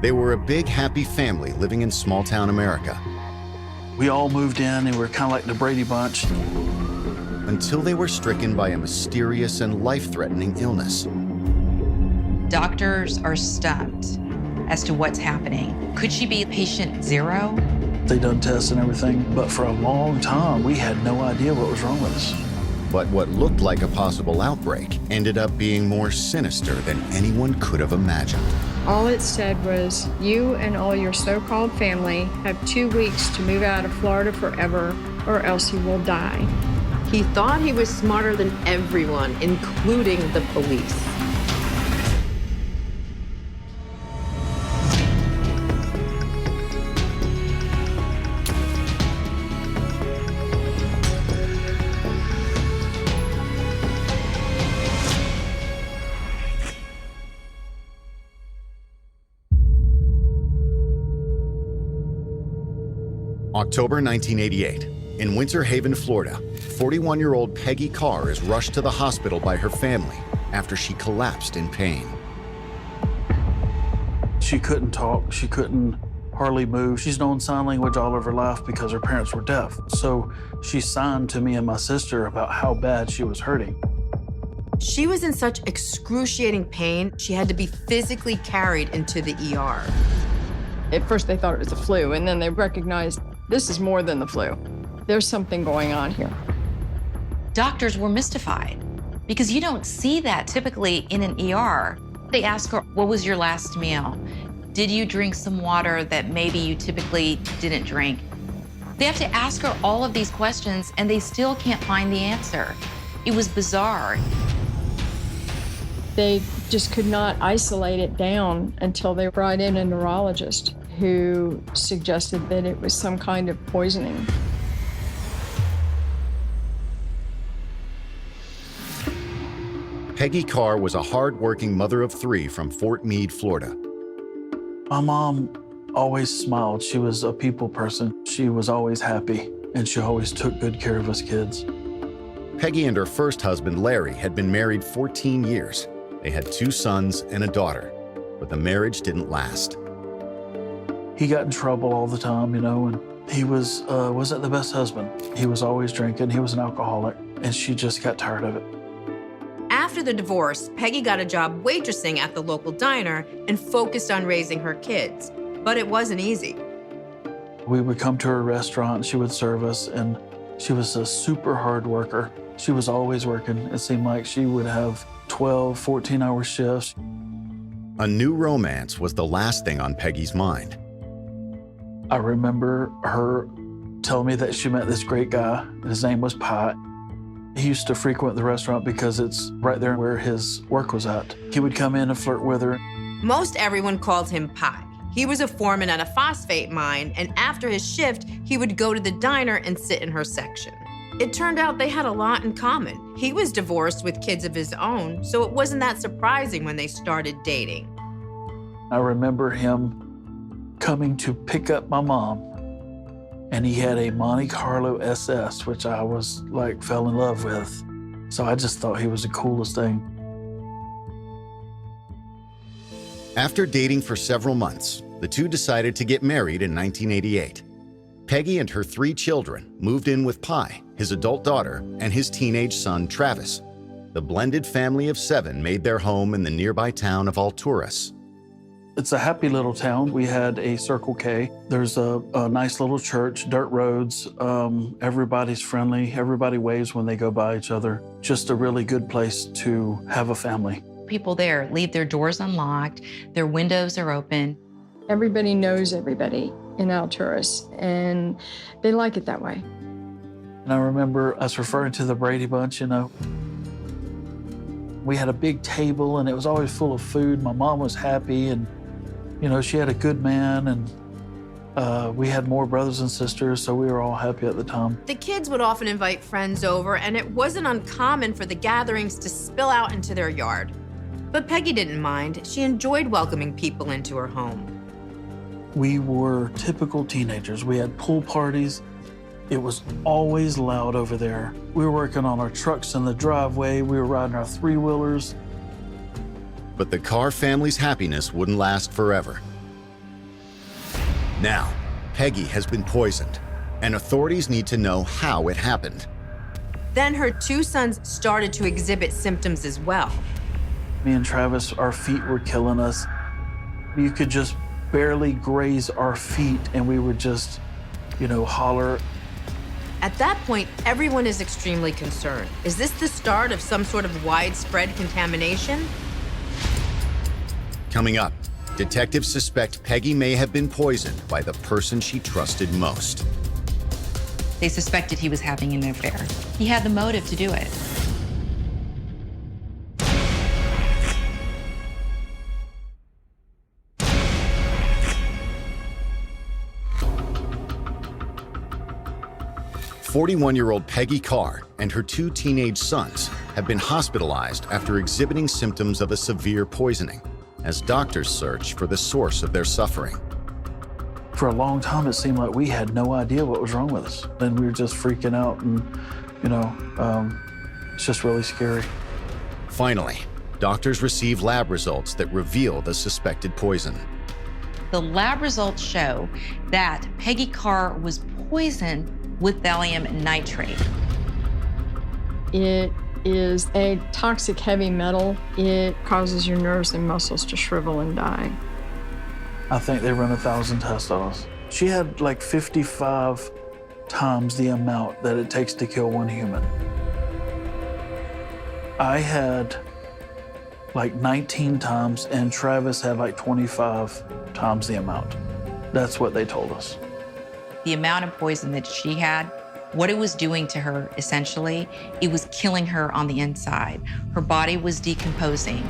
They were a big, happy family living in small-town America. We all moved in and we were kind of like the Brady Bunch. Until they were stricken by a mysterious and life-threatening illness. Doctors are stumped as to what's happening. Could she be patient zero? They done tests and everything, but for a long time, we had no idea what was wrong with us. But what looked like a possible outbreak ended up being more sinister than anyone could have imagined. All it said was, you and all your so-called family have 2 weeks to move out of Florida forever, or else you will die. He thought he was smarter than everyone, including the police. October 1988. In Winter Haven, Florida, 41-year-old Peggy Carr is rushed to the hospital by her family after she collapsed in pain. She couldn't talk. She couldn't hardly move. She's known sign language all of her life because her parents were deaf. So she signed to me and my sister about how bad she was hurting. She was in such excruciating pain, she had to be physically carried into the ER. At first they thought it was the flu, and then they recognized this is more than the flu. There's something going on here. Doctors were mystified because you don't see that typically in an ER. They ask her, what was your last meal? Did you drink some water that maybe you typically didn't drink? They have to ask her all of these questions and they still can't find the answer. It was bizarre. They just could not isolate it down until they brought in a neurologist who suggested that it was some kind of poisoning. Peggy Carr was a hard-working mother of 3 from Fort Meade, Florida. My mom always smiled. She was a people person. She was always happy, and she always took good care of us kids. Peggy and her first husband, Larry, had been married 14 years. They had 2 sons and a daughter, but the marriage didn't last. He got in trouble all the time, you know, and he wasn't the best husband. He was always drinking. He was an alcoholic, and she just got tired of it. After the divorce, Peggy got a job waitressing at the local diner and focused on raising her kids. But it wasn't easy. We would come to her restaurant, and she would serve us, and she was a super hard worker. She was always working. It seemed like she would have 12, 14-hour shifts. A new romance was the last thing on Peggy's mind. I remember her telling me that she met this great guy, and his name was Pat. He used to frequent the restaurant because it's right there where his work was at. He would come in and flirt with her. Most everyone called him Pie. He was a foreman at a phosphate mine, and after his shift, he would go to the diner and sit in her section. It turned out they had a lot in common. He was divorced with kids of his own, so it wasn't that surprising when they started dating. I remember him coming to pick up my mom, and he had a Monte Carlo SS, which I was like, fell in love with. So I just thought he was the coolest thing. After dating for several months, the two decided to get married in 1988. Peggy and her 3 children moved in with Pi, his adult daughter, and his teenage son, Travis. The blended family of 7 made their home in the nearby town of Alturas. It's a happy little town. We had a Circle K. There's a nice little church, dirt roads. Everybody's friendly. Everybody waves when they go by each other. Just a really good place to have a family. People there leave their doors unlocked, their windows are open. Everybody knows everybody in Alturas, and they like it that way. And I remember us referring to the Brady Bunch, you know. We had a big table, and it was always full of food. My mom was happy, and, you know, she had a good man, and we had more brothers and sisters, so we were all happy at the time. The kids would often invite friends over, and it wasn't uncommon for the gatherings to spill out into their yard. But Peggy didn't mind. She enjoyed welcoming people into her home. We were typical teenagers. We had pool parties. It was always loud over there. We were working on our trucks in the driveway. We were riding our 3-wheelers. But the Carr family's happiness wouldn't last forever. Now, Peggy has been poisoned, and authorities need to know how it happened. Then her 2 sons started to exhibit symptoms as well. Me and Travis, our feet were killing us. You could just barely graze our feet and we would just, holler. At that point, everyone is extremely concerned. Is this the start of some sort of widespread contamination? Coming up, detectives suspect Peggy may have been poisoned by the person she trusted most. They suspected he was having an affair. He had the motive to do it. "41-year-old Peggy Carr and her 2 teenage sons have been hospitalized after exhibiting symptoms of a severe poisoning, as doctors search for the source of their suffering. For a long time, it seemed like we had no idea what was wrong with us. Then we were just freaking out and, it's just really scary. Finally, doctors receive lab results that reveal the suspected poison. The lab results show that Peggy Carr was poisoned with thallium nitrate. It is a toxic heavy metal. It causes your nerves and muscles to shrivel and die. I think they run 1,000 tests on us. She had like 55 times the amount that it takes to kill one human. I had like 19 times and Travis had like 25 times the amount. That's what they told us. The amount of poison that she had, what it was doing to her, essentially, it was killing her on the inside. Her body was decomposing.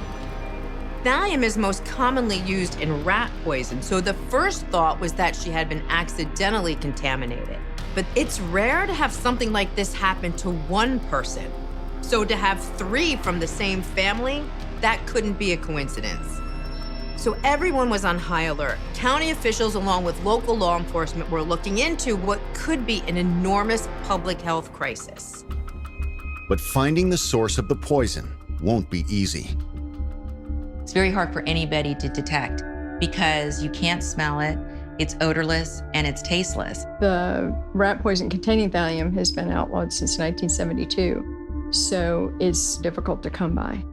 Thallium is most commonly used in rat poison, so the first thought was that she had been accidentally contaminated. But it's rare to have something like this happen to one person. So to have 3 from the same family, that couldn't be a coincidence. So everyone was on high alert. County officials, along with local law enforcement, were looking into what could be an enormous public health crisis. But finding the source of the poison won't be easy. It's very hard for anybody to detect because you can't smell it, it's odorless, and it's tasteless. The rat poison containing thallium has been outlawed since 1972, so it's difficult to come by.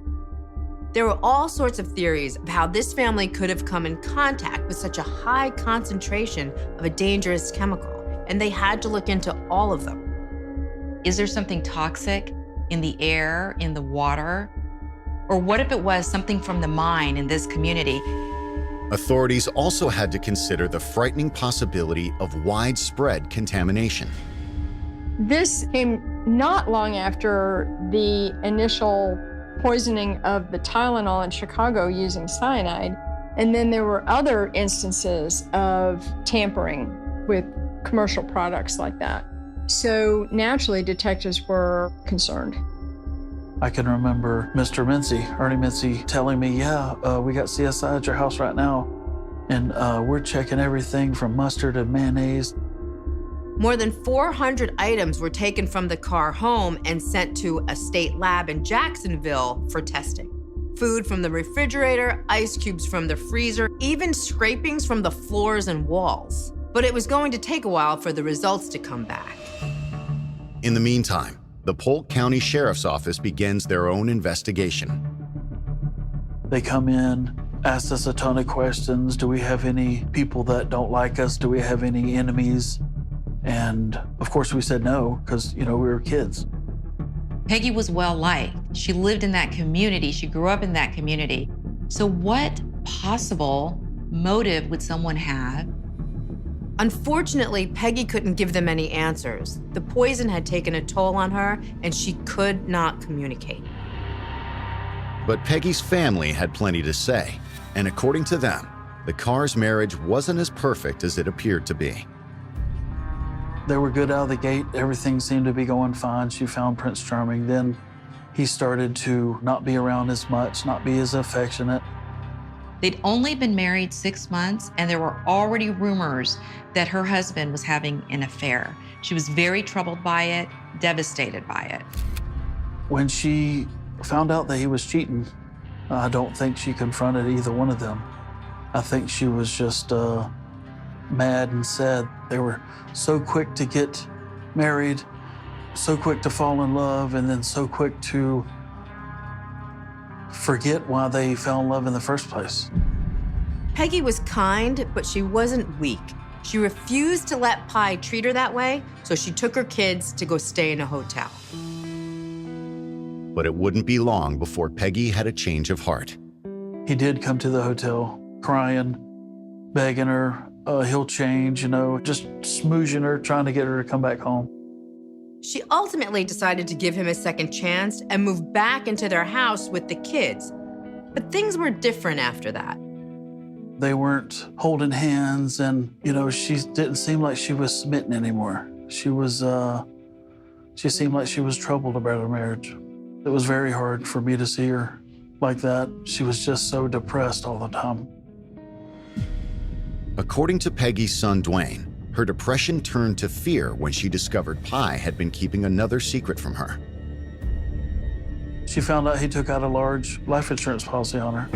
There were all sorts of theories of how this family could have come in contact with such a high concentration of a dangerous chemical, and they had to look into all of them. Is there something toxic in the air, in the water? Or what if it was something from the mine in this community? Authorities also had to consider the frightening possibility of widespread contamination. This came not long after the initial poisoning of the Tylenol in Chicago using cyanide. And then there were other instances of tampering with commercial products like that. So naturally, detectives were concerned. I can remember Mr. Mincy, Ernie Mincy, telling me, we got CSI at your house right now, and we're checking everything from mustard to mayonnaise. More than 400 items were taken from the Carr home and sent to a state lab in Jacksonville for testing. Food from the refrigerator, ice cubes from the freezer, even scrapings from the floors and walls. But it was going to take a while for the results to come back. In the meantime, the Polk County Sheriff's Office begins their own investigation. They come in, ask us a ton of questions. Do we have any people that don't like us? Do we have any enemies? And of course we said no, because, we were kids. Peggy was well liked. She lived in that community. She grew up in that community. So what possible motive would someone have? Unfortunately, Peggy couldn't give them any answers. The poison had taken a toll on her, and she could not communicate. But Peggy's family had plenty to say, and according to them, the Carr's marriage wasn't as perfect as it appeared to be. They were good out of the gate. Everything seemed to be going fine. She found Prince Charming. Then he started to not be around as much, not be as affectionate. They'd only been married 6 months, and there were already rumors that her husband was having an affair. She was very troubled by it, devastated by it. When she found out that he was cheating, I don't think she confronted either one of them. I think she was just, mad and sad. They were so quick to get married, so quick to fall in love, and then so quick to forget why they fell in love in the first place. Peggy was kind, but she wasn't weak. She refused to let Pi treat her that way, so she took her kids to go stay in a hotel. But it wouldn't be long before Peggy had a change of heart. He did come to the hotel crying, begging her, he'll change, just smoozing her, trying to get her to come back home. She ultimately decided to give him a second chance and move back into their house with the kids. But things were different after that. They weren't holding hands, and, she didn't seem like she was smitten anymore. She seemed like she was troubled about her marriage. It was very hard for me to see her like that. She was just so depressed all the time. According to Peggy's son, Dwayne, her depression turned to fear when she discovered Pi had been keeping another secret from her. She found out he took out a large life insurance policy on her.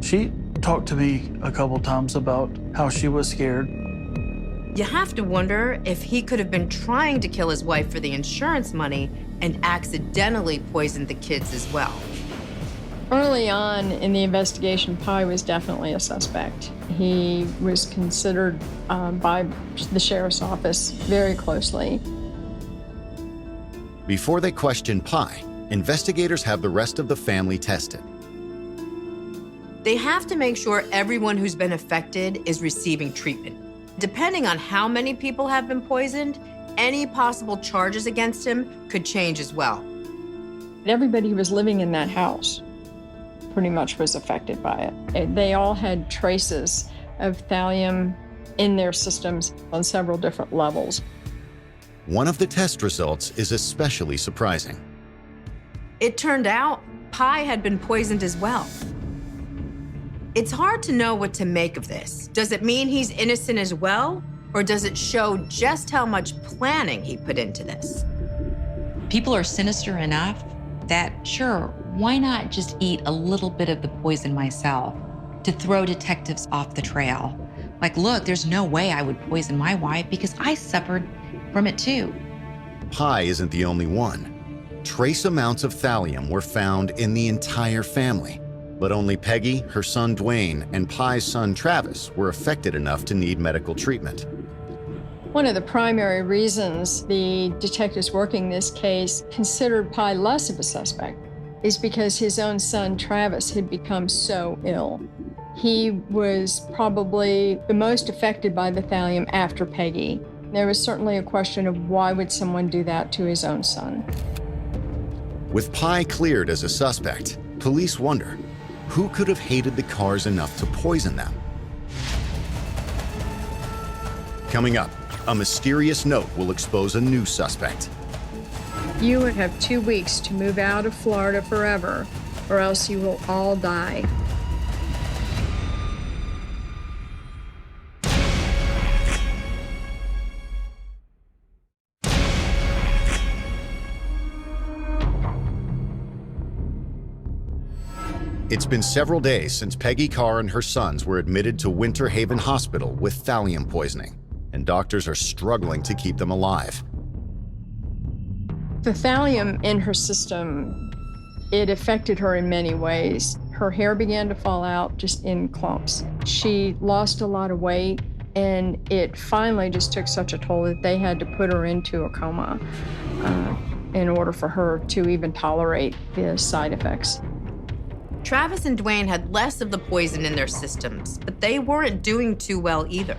She talked to me a couple times about how she was scared. You have to wonder if he could have been trying to kill his wife for the insurance money and accidentally poisoned the kids as well. Early on in the investigation, Pi was definitely a suspect. He was considered by the sheriff's office very closely. Before they question Pi, investigators have the rest of the family tested. They have to make sure everyone who's been affected is receiving treatment. Depending on how many people have been poisoned, any possible charges against him could change as well. Everybody who was living in that house pretty much was affected by it. They all had traces of thallium in their systems on several different levels. One of the test results is especially surprising. It turned out Pi had been poisoned as well. It's hard to know what to make of this. Does it mean he's innocent as well? Or does it show just how much planning he put into this? People are sinister enough that, sure, why not just eat a little bit of the poison myself to throw detectives off the trail? Like, look, there's no way I would poison my wife because I suffered from it too. Pi isn't the only one. Trace amounts of thallium were found in the entire family. But only Peggy, her son Dwayne, and Pi's son Travis were affected enough to need medical treatment. One of the primary reasons the detectives working this case considered Pi less of a suspect is because his own son Travis had become so ill. He was probably the most affected by the thallium after Peggy. There was certainly a question of why would someone do that to his own son. With Pi cleared as a suspect, police wonder, who could have hated the Carrs enough to poison them? Coming up, a mysterious note will expose a new suspect. You would have 2 weeks to move out of Florida forever, or else you will all die. It's been several days since Peggy Carr and her sons were admitted to Winter Haven Hospital with thallium poisoning, and doctors are struggling to keep them alive. The thallium in her system, it affected her in many ways. Her hair began to fall out just in clumps. She lost a lot of weight, and it finally just took such a toll that they had to put her into a coma in order for her to even tolerate the side effects. Travis and Dwayne had less of the poison in their systems, but they weren't doing too well either.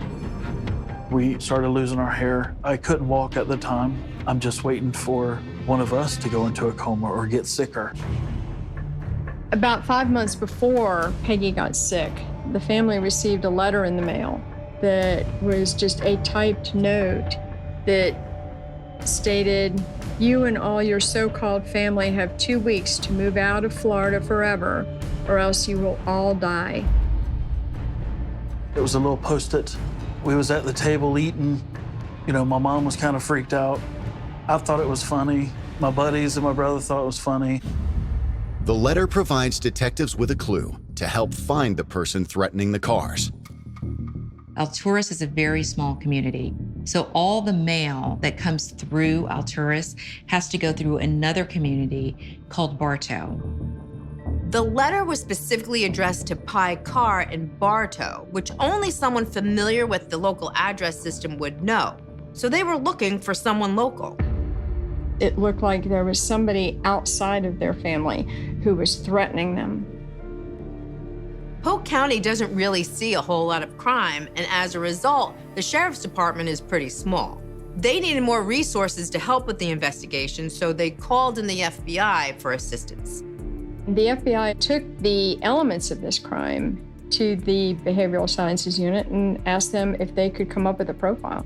We started losing our hair. I couldn't walk at the time. I'm just waiting for one of us to go into a coma or get sicker. About 5 months before Peggy got sick, the family received a letter in the mail that was just a typed note that stated, "You and all your so-called family have 2 weeks to move out of Florida forever, or else you will all die." It was a little Post-it. We was at the table eating. My mom was kind of freaked out. I thought it was funny. My buddies and my brother thought it was funny. The letter provides detectives with a clue to help find the person threatening the Carrs. Alturas is a very small community, so all the mail that comes through Alturas has to go through another community called Bartow. The letter was specifically addressed to Pi Carr in Bartow, which only someone familiar with the local address system would know. So they were looking for someone local. It looked like there was somebody outside of their family who was threatening them. Polk County doesn't really see a whole lot of crime, and as a result, the sheriff's department is pretty small. They needed more resources to help with the investigation, so they called in the FBI for assistance. The FBI took the elements of this crime to the Behavioral Sciences Unit and asked them if they could come up with a profile.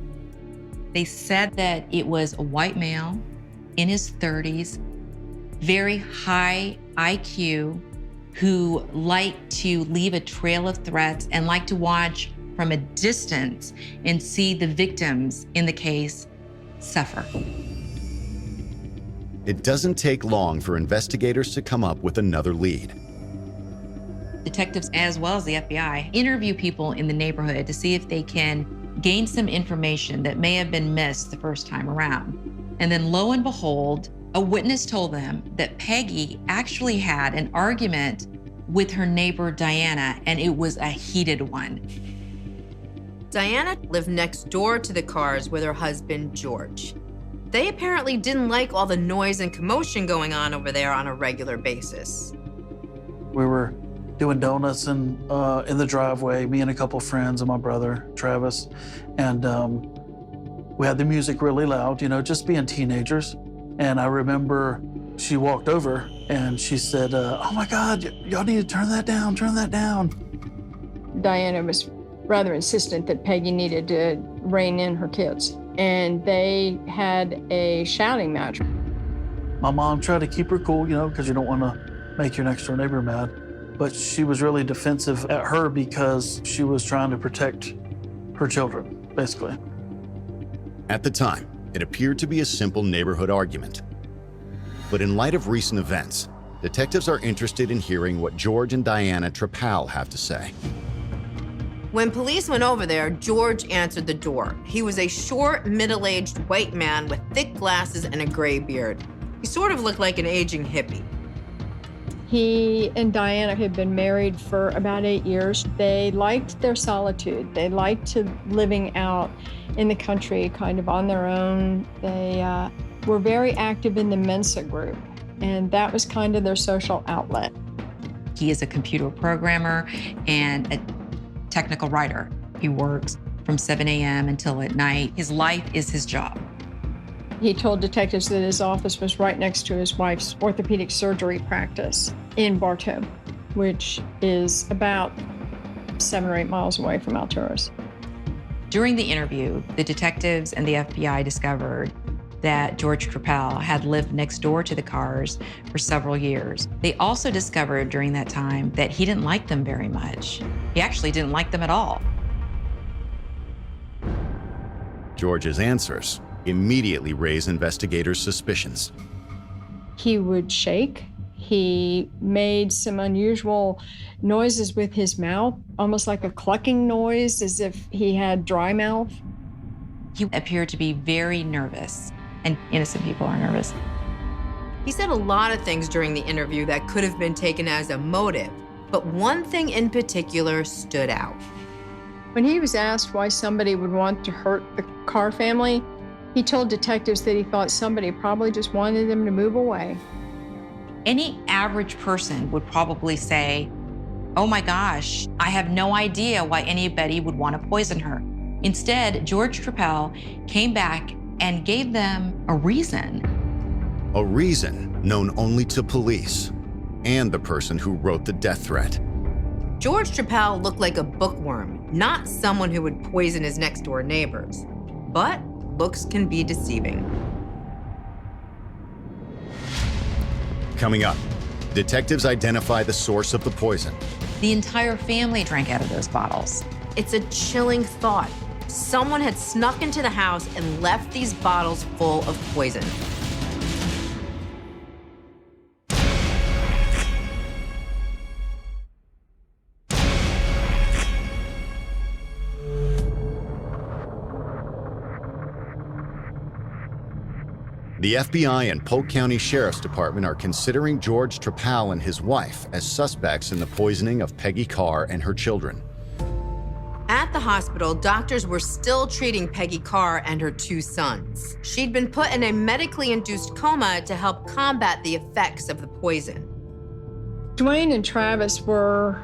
They said that it was a white male in his 30s, very high IQ, who liked to leave a trail of threats and liked to watch from a distance and see the victims in the case suffer. It doesn't take long for investigators to come up with another lead. Detectives, as well as the FBI, interview people in the neighborhood to see if they can gain some information that may have been missed the first time around. And then lo and behold, a witness told them that Peggy actually had an argument with her neighbor, Diana, and it was a heated one. Diana lived next door to the Carrs with her husband, George. They apparently didn't like all the noise and commotion going on over there on a regular basis. We were doing donuts in the driveway, me and a couple friends and my brother, Travis. And we had the music really loud, just being teenagers. And I remember she walked over and she said, oh my God, y'all need to turn that down, turn that down. Diana was rather insistent that Peggy needed to rein in her kids. And they had a shouting match. My mom tried to keep her cool, because you don't want to make your next door neighbor mad. But she was really defensive at her because she was trying to protect her children, basically. At the time, it appeared to be a simple neighborhood argument. But in light of recent events, detectives are interested in hearing what George and Diana Trepal have to say. When police went over there, George answered the door. He was a short, middle-aged white man with thick glasses and a gray beard. He sort of looked like an aging hippie. He and Diana had been married for about 8 years. They liked their solitude. They liked living out in the country, kind of on their own. They were very active in the Mensa group, and that was kind of their social outlet. He is a computer programmer and a technical writer. He works from 7 a.m. until at night. His life is his job. He told detectives that his office was right next to his wife's orthopedic surgery practice in Bartow, which is about 7 or 8 miles away from Alturas. During the interview, the detectives and the FBI discovered that George Trepal had lived next door to the Carrs for several years. They also discovered during that time that he didn't like them very much. He actually didn't like them at all. George's answers immediately raised investigators' suspicions. He would shake. He made some unusual noises with his mouth, almost like a clucking noise, as if he had dry mouth. He appeared to be very nervous, and innocent people are nervous. He said a lot of things during the interview that could have been taken as a motive, but one thing in particular stood out. When he was asked why somebody would want to hurt the Carr family, he told detectives that he thought somebody probably just wanted them to move away. Any average person would probably say, oh my gosh, I have no idea why anybody would want to poison her. Instead, George Trepal came back and gave them a reason. A reason known only to police and the person who wrote the death threat. George Trepal looked like a bookworm, not someone who would poison his next-door neighbors. But looks can be deceiving. Coming up, detectives identify the source of the poison. The entire family drank out of those bottles. It's a chilling thought. Someone had snuck into the house and left these bottles full of poison. The FBI and Polk County Sheriff's Department are considering George Trepal and his wife as suspects in the poisoning of Peggy Carr and her children. At the hospital, doctors were still treating Peggy Carr and her 2 sons. She'd been put in a medically induced coma to help combat the effects of the poison. Dwayne and Travis were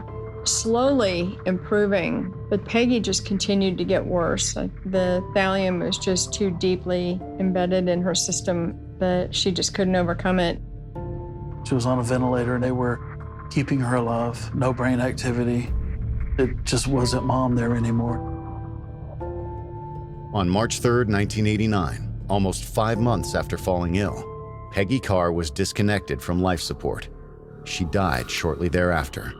slowly improving, but Peggy just continued to get worse. The thallium was just too deeply embedded in her system that she just couldn't overcome it. She was on a ventilator and they were keeping her alive, no brain activity. It just wasn't Mom there anymore. On March 3, 1989, almost 5 months after falling ill, Peggy Carr was disconnected from life support. She died shortly thereafter.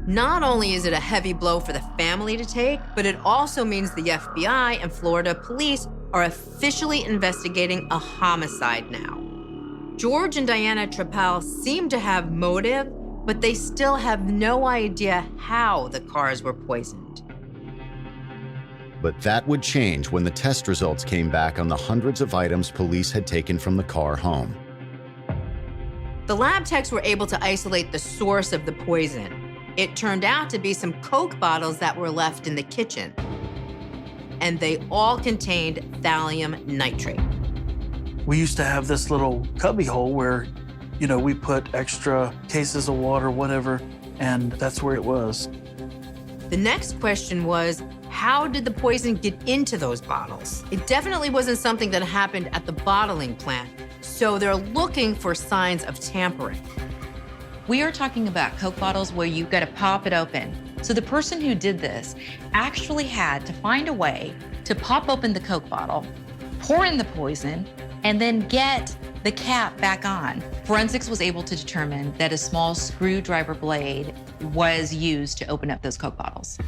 Not only is it a heavy blow for the family to take, but it also means the FBI and Florida police are officially investigating a homicide now. George and Diana Trepal seem to have motive, but they still have no idea how the Carrs were poisoned. But that would change when the test results came back on the hundreds of items police had taken from the Carr home. The lab techs were able to isolate the source of the poison. It turned out to be some Coke bottles that were left in the kitchen. And they all contained thallium nitrate. We used to have this little cubby hole where, we put extra cases of water, whatever, and that's where it was. The next question was, how did the poison get into those bottles? It definitely wasn't something that happened at the bottling plant, so they're looking for signs of tampering. We are talking about Coke bottles where you've got to pop it open. So the person who did this actually had to find a way to pop open the Coke bottle, pour in the poison, and then get the cap back on. Forensics was able to determine that a small screwdriver blade was used to open up those Coke bottles.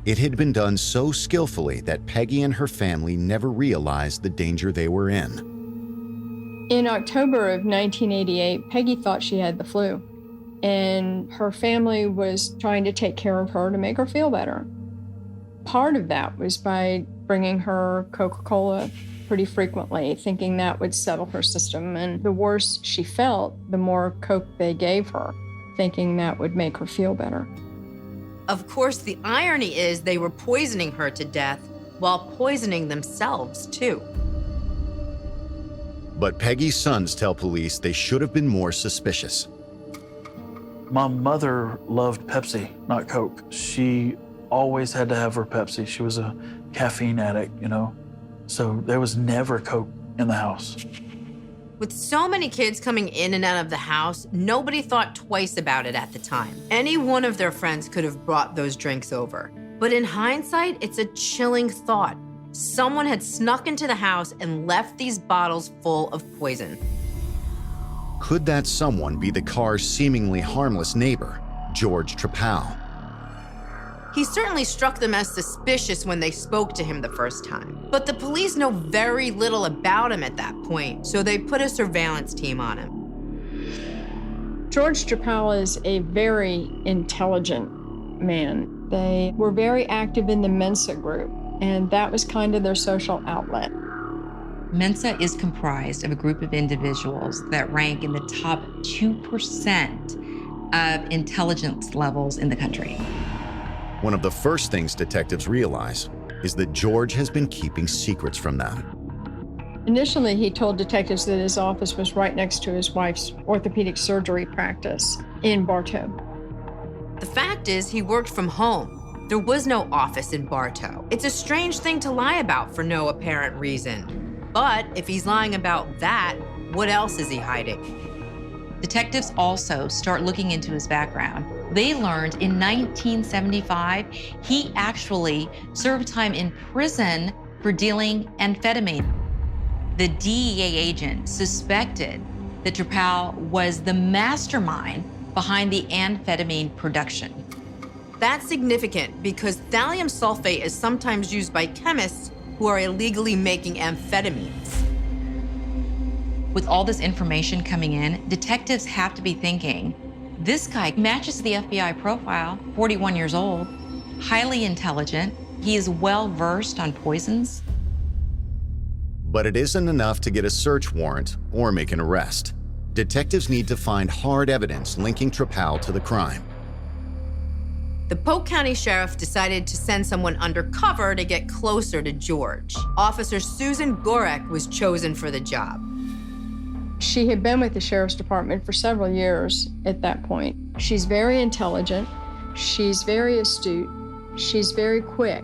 It had been done so skillfully that Peggy and her family never realized the danger they were in. In October of 1988, Peggy thought she had the flu, and her family was trying to take care of her to make her feel better. Part of that was by bringing her Coca-Cola pretty frequently, thinking that would settle her system. And the worse she felt, the more Coke they gave her, thinking that would make her feel better. Of course, the irony is they were poisoning her to death while poisoning themselves, too. But Peggy's sons tell police they should have been more suspicious. My mother loved Pepsi, not Coke. She always had to have her Pepsi. She was a caffeine addict, So there was never Coke in the house. With so many kids coming in and out of the house, nobody thought twice about it at the time. Any one of their friends could have brought those drinks over. But in hindsight, it's a chilling thought. Someone had snuck into the house and left these bottles full of poison. Could that someone be the Carr's seemingly harmless neighbor, George Trepal? He certainly struck them as suspicious when they spoke to him the first time. But the police know very little about him at that point, so they put a surveillance team on him. George Trepal is a very intelligent man. They were very active in the Mensa group, and that was kind of their social outlet. Mensa is comprised of a group of individuals that rank in the top 2% of intelligence levels in the country. One of the first things detectives realize is that George has been keeping secrets from them. Initially, he told detectives that his office was right next to his wife's orthopedic surgery practice in Bartow. The fact is, he worked from home. There was no office in Bartow. It's a strange thing to lie about for no apparent reason. But if he's lying about that, what else is he hiding? Detectives also start looking into his background. They learned in 1975, he actually served time in prison for dealing amphetamine. The DEA agent suspected that Trepal was the mastermind behind the amphetamine production. That's significant because thallium sulfate is sometimes used by chemists who are illegally making amphetamines. With all this information coming in, detectives have to be thinking, this guy matches the FBI profile, 41 years old, highly intelligent. He is well-versed on poisons. But it isn't enough to get a search warrant or make an arrest. Detectives need to find hard evidence linking Trepal to the crime. The Polk County Sheriff decided to send someone undercover to get closer to George. Officer Susan Gorek was chosen for the job. She had been with the Sheriff's Department for several years at that point. She's very intelligent, she's very astute, she's very quick,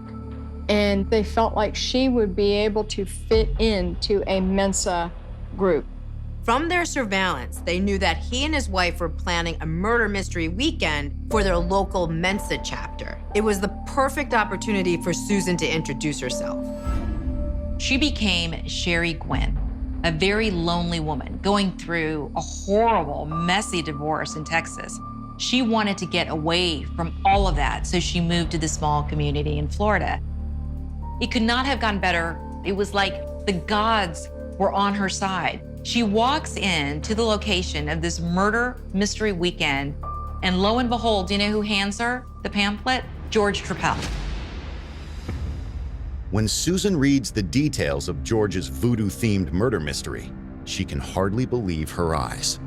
and they felt like she would be able to fit into a Mensa group. From their surveillance, they knew that he and his wife were planning a murder mystery weekend for their local Mensa chapter. It was the perfect opportunity for Susan to introduce herself. She became Sherry Gwynn, a very lonely woman going through a horrible, messy divorce in Texas. She wanted to get away from all of that, so she moved to the small community in Florida. It could not have gone better. It was like the gods were on her side. She walks in to the location of this murder mystery weekend, and lo and behold, do you know who hands her the pamphlet? George Trepal. When Susan reads the details of George's voodoo-themed murder mystery, she can hardly believe her eyes.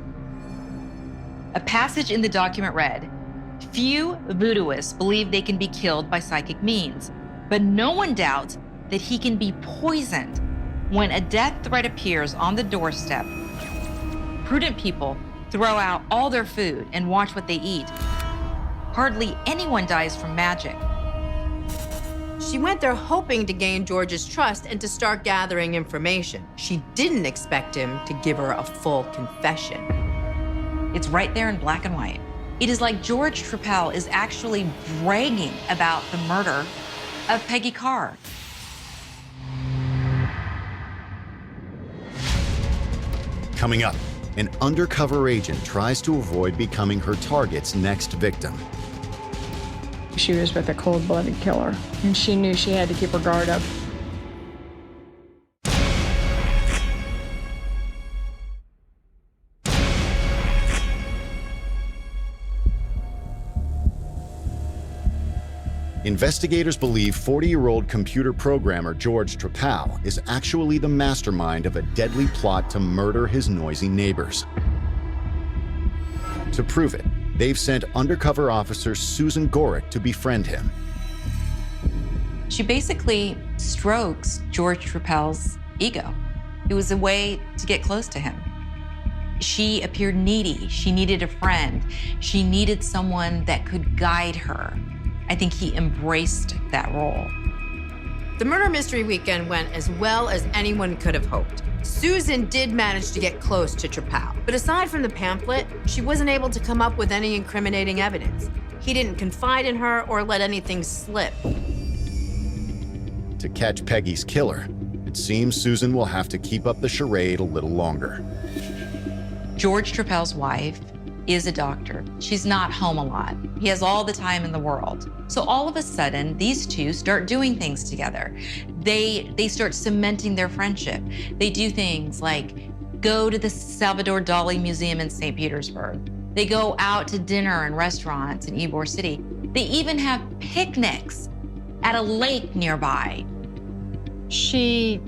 A passage in the document read, "Few voodooists believe they can be killed by psychic means, but no one doubts that he can be poisoned. When a death threat appears on the doorstep, prudent people throw out all their food and watch what they eat. Hardly anyone dies from magic." She went there hoping to gain George's trust and to start gathering information. She didn't expect him to give her a full confession. It's right there in black and white. It is like George Trepal is actually bragging about the murder of Peggy Carr. Coming up, an undercover agent tries to avoid becoming her target's next victim. She was with a cold-blooded killer, and she knew she had to keep her guard up. Investigators believe 40-year-old computer programmer George Trepal is actually the mastermind of a deadly plot to murder his noisy neighbors. To prove it, they've sent undercover officer Susan Gorek to befriend him. She basically strokes George Trepal's ego. It was a way to get close to him. She appeared needy. She needed a friend. She needed someone that could guide her. I think he embraced that role. The murder mystery weekend went as well as anyone could have hoped. Susan did manage to get close to Trepal, but aside from the pamphlet, she wasn't able to come up with any incriminating evidence. He didn't confide in her or let anything slip. To catch Peggy's killer, it seems Susan will have to keep up the charade a little longer. George Trepal's wife is a doctor. She's not home a lot. He has all the time in the world. So all of a sudden, these two start doing things together. They start cementing their friendship. They do things like go to the Salvador Dali Museum in St. Petersburg. They go out to dinner in restaurants in Ybor City. They even have picnics at a lake nearby. She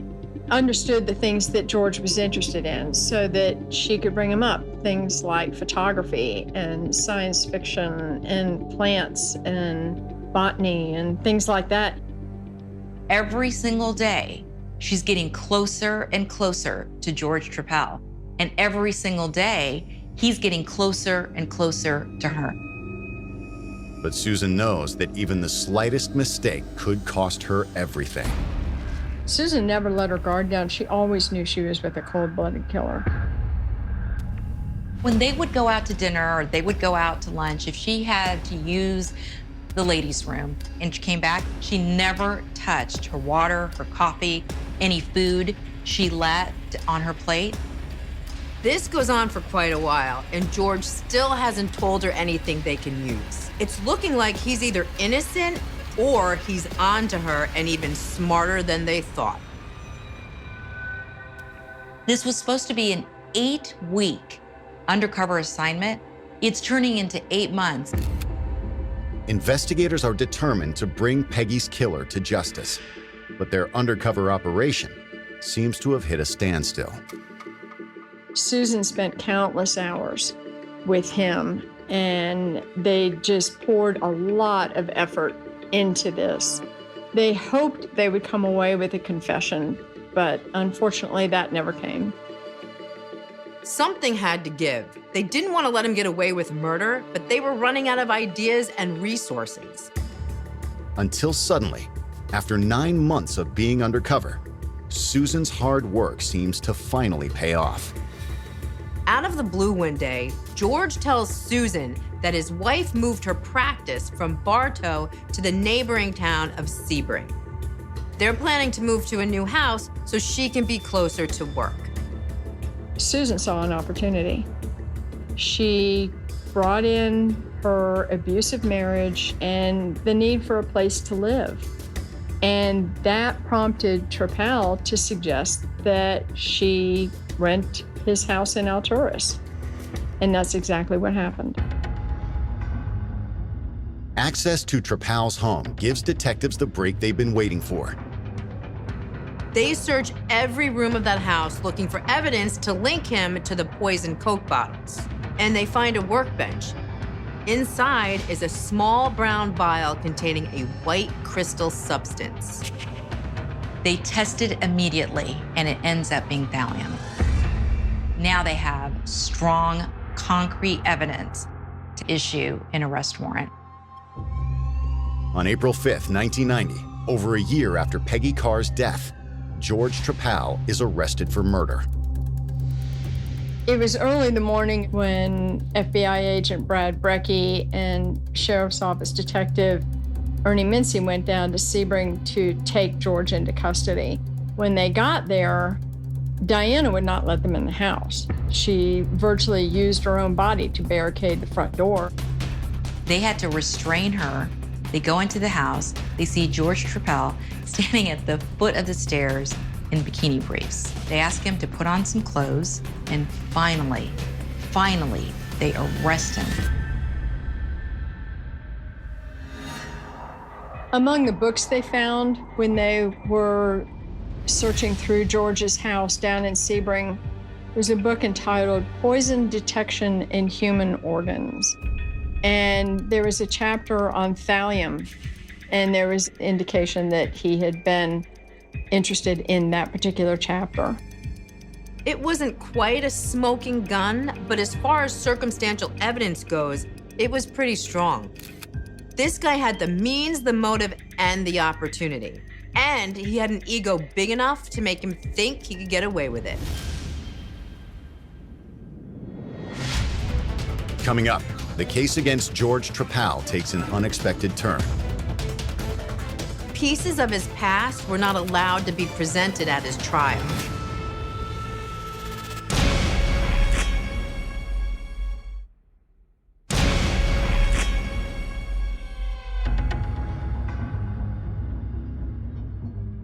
understood the things that George was interested in so that she could bring him up. Things like photography and science fiction and plants and botany and things like that. Every single day, she's getting closer and closer to George Trepal. And every single day, he's getting closer and closer to her. But Susan knows that even the slightest mistake could cost her everything. Susan never let her guard down. She always knew she was with a cold-blooded killer. When they would go out to dinner or they would go out to lunch, if she had to use the ladies' room and she came back, she never touched her water, her coffee, any food she left on her plate. This goes on for quite a while, and George still hasn't told her anything they can use. It's looking like he's either innocent or he's on to her and even smarter than they thought. This was supposed to be an 8-week undercover assignment. It's turning into 8 months. Investigators are determined to bring Peggy's killer to justice, but their undercover operation seems to have hit a standstill. Susan spent countless hours with him, and they just poured a lot of effort into this. They hoped they would come away with a confession, but unfortunately that never came. Something had to give. They didn't want to let him get away with murder, but they were running out of ideas and resources. Until suddenly, after 9 months of being undercover, Susan's hard work seems to finally pay off. Out of the blue one day, George tells Susan that his wife moved her practice from Bartow to the neighboring town of Sebring. They're planning to move to a new house so she can be closer to work. Susan saw an opportunity. She brought in her abusive marriage and the need for a place to live. And that prompted Trepal to suggest that she rent his house in Alturas. And that's exactly what happened. Access to Trepal's home gives detectives the break they've been waiting for. They search every room of that house looking for evidence to link him to the poisoned Coke bottles. And they find a workbench. Inside is a small brown vial containing a white crystal substance. They test it immediately, and it ends up being thallium. Now they have strong, concrete evidence to issue an arrest warrant. On April 5th, 1990, over a year after Peggy Carr's death, George Trepal is arrested for murder. It was early in the morning when FBI agent Brad Brecky and Sheriff's Office Detective Ernie Mincy went down to Sebring to take George into custody. When they got there, Diana would not let them in the house. She virtually used her own body to barricade the front door. They had to restrain her. They go into the house. They see George Trepal standing at the foot of the stairs in bikini briefs. They ask him to put on some clothes, and finally, they arrest him. Among the books they found when they were searching through George's house down in Sebring was a book entitled Poison Detection in Human Organs. And there was a chapter on thallium, and there was indication that he had been interested in that particular chapter. It wasn't quite a smoking gun, but as far as circumstantial evidence goes, it was pretty strong. This guy had the means, the motive, and the opportunity. And he had an ego big enough to make him think he could get away with it. Coming up, the case against George Trepal takes an unexpected turn. Pieces of his past were not allowed to be presented at his trial.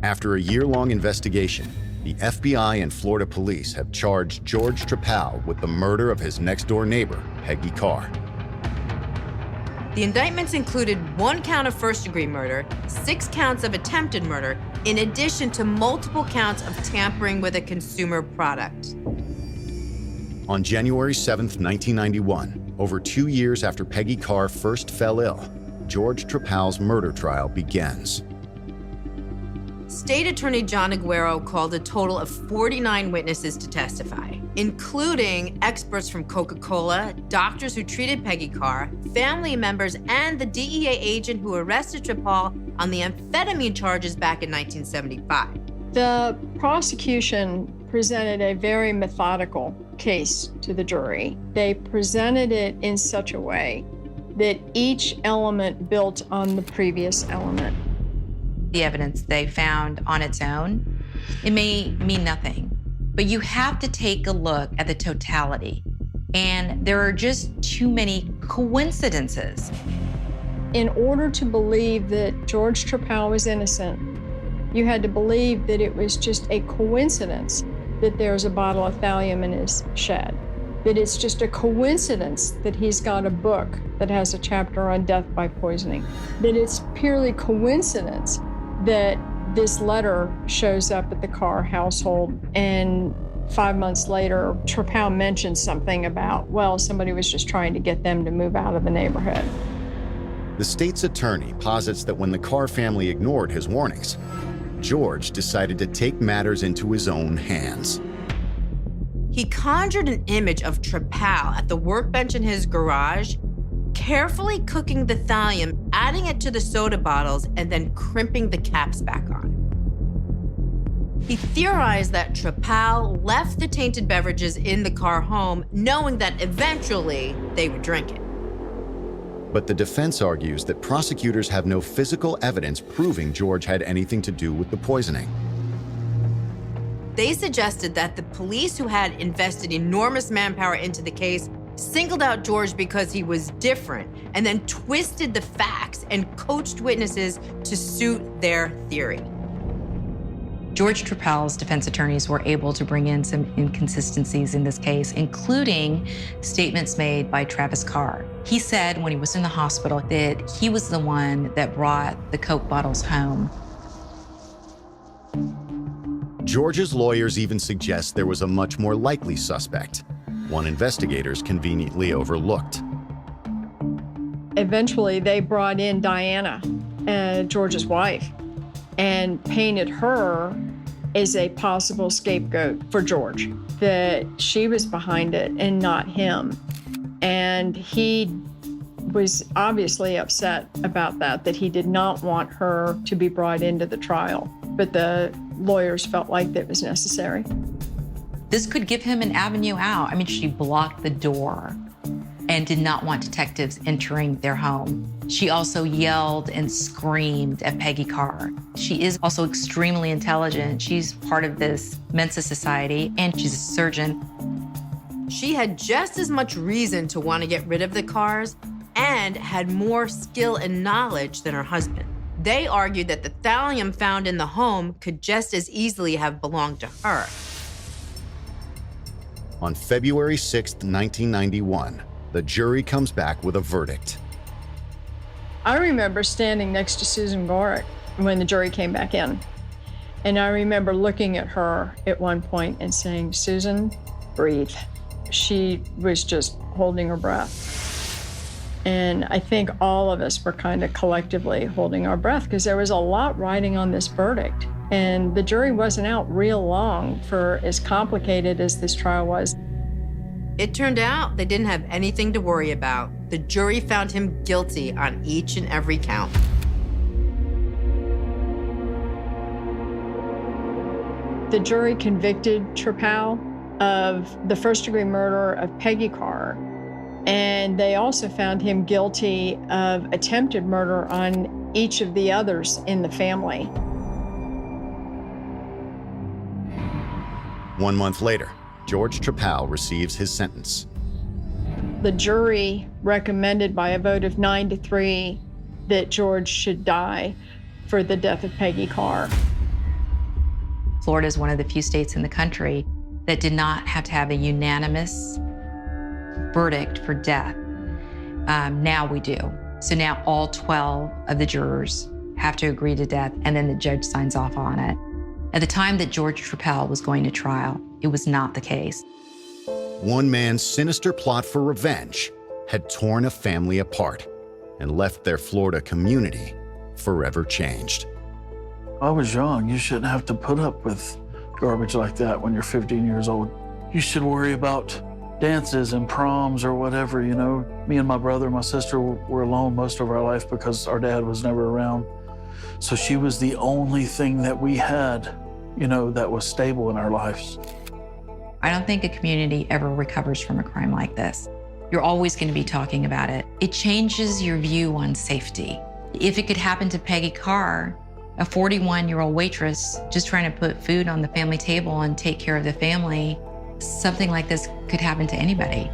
After a year-long investigation, the FBI and Florida police have charged George Trepal with the murder of his next-door neighbor, Peggy Carr. The indictments included 1 count of first-degree murder, 6 counts of attempted murder, in addition to multiple counts of tampering with a consumer product. On January 7th, 1991, over 2 years after Peggy Carr first fell ill, George Trepal's murder trial begins. State Attorney John Aguero called a total of 49 witnesses to testify, including experts from Coca-Cola, doctors who treated Peggy Carr, family members, and the DEA agent who arrested Trepal on the amphetamine charges back in 1975. The prosecution presented a very methodical case to the jury. They presented it in such a way that each element built on the previous element. The evidence they found on its own, it may mean nothing, but you have to take a look at the totality. And there are just too many coincidences. In order to believe that George Trepal was innocent, you had to believe that it was just a coincidence that there's a bottle of thallium in his shed. That it's just a coincidence that he's got a book that has a chapter on death by poisoning. That it's purely coincidence that This letter shows up at the Carr household, and 5 months later, Trepal mentions something about, well, somebody was just trying to get them to move out of the neighborhood. The state's attorney posits that when the Carr family ignored his warnings, George decided to take matters into his own hands. He conjured an image of Trepal at the workbench in his garage, carefully cooking the thallium, adding it to the soda bottles, and then crimping the caps back on. He theorized that Trepal left the tainted beverages in the Carr home, knowing that eventually they would drink it. But the defense argues that prosecutors have no physical evidence proving George had anything to do with the poisoning. They suggested that the police, who had invested enormous manpower into the case, singled out George because he was different, and then twisted the facts and coached witnesses to suit their theory. George Trepal's defense attorneys were able to bring in some inconsistencies in this case, including statements made by Travis Carr. He said when he was in the hospital that he was the one that brought the Coke bottles home. George's lawyers even suggest there was a much more likely suspect, one investigators conveniently overlooked. Eventually, they brought in Diana, George's wife, and painted her as a possible scapegoat for George, that she was behind it and not him. And he was obviously upset about that he did not want her to be brought into the trial, but the lawyers felt like that was necessary. This could give him an avenue out. I mean, she blocked the door and did not want detectives entering their home. She also yelled and screamed at Peggy Carr. She is also extremely intelligent. She's part of this Mensa Society, and she's a surgeon. She had just as much reason to want to get rid of the Carrs and had more skill and knowledge than her husband. They argued that the thallium found in the home could just as easily have belonged to her. On February 6, 1991, the jury comes back with a verdict. I remember standing next to Susan Gorick when the jury came back in. And I remember looking at her at one point and saying, "Susan, breathe." She was just holding her breath. And I think all of us were kind of collectively holding our breath because there was a lot riding on this verdict. And the jury wasn't out real long for as complicated as this trial was. It turned out they didn't have anything to worry about. The jury found him guilty on each and every count. The jury convicted Trepal of the first-degree murder of Peggy Carr, and they also found him guilty of attempted murder on each of the others in the family. 1 month later, George Trepal receives his sentence. The jury recommended by a vote of 9-3 that George should die for the death of Peggy Carr. Florida is one of the few states in the country that did not have to have a unanimous verdict for death. Now we do. So now all 12 of the jurors have to agree to death, and then the judge signs off on it. At the time that George Trepal was going to trial, it was not the case. One man's sinister plot for revenge had torn a family apart and left their Florida community forever changed. I was young. You shouldn't have to put up with garbage like that when you're 15 years old. You should worry about dances and proms or whatever, you know. Me and my brother and my sister were alone most of our life because our dad was never around. So she was the only thing that we had, you know, that was stable in our lives. I don't think a community ever recovers from a crime like this. You're always going to be talking about it. It changes your view on safety. If it could happen to Peggy Carr, a 41-year-old waitress just trying to put food on the family table and take care of the family, something like this could happen to anybody.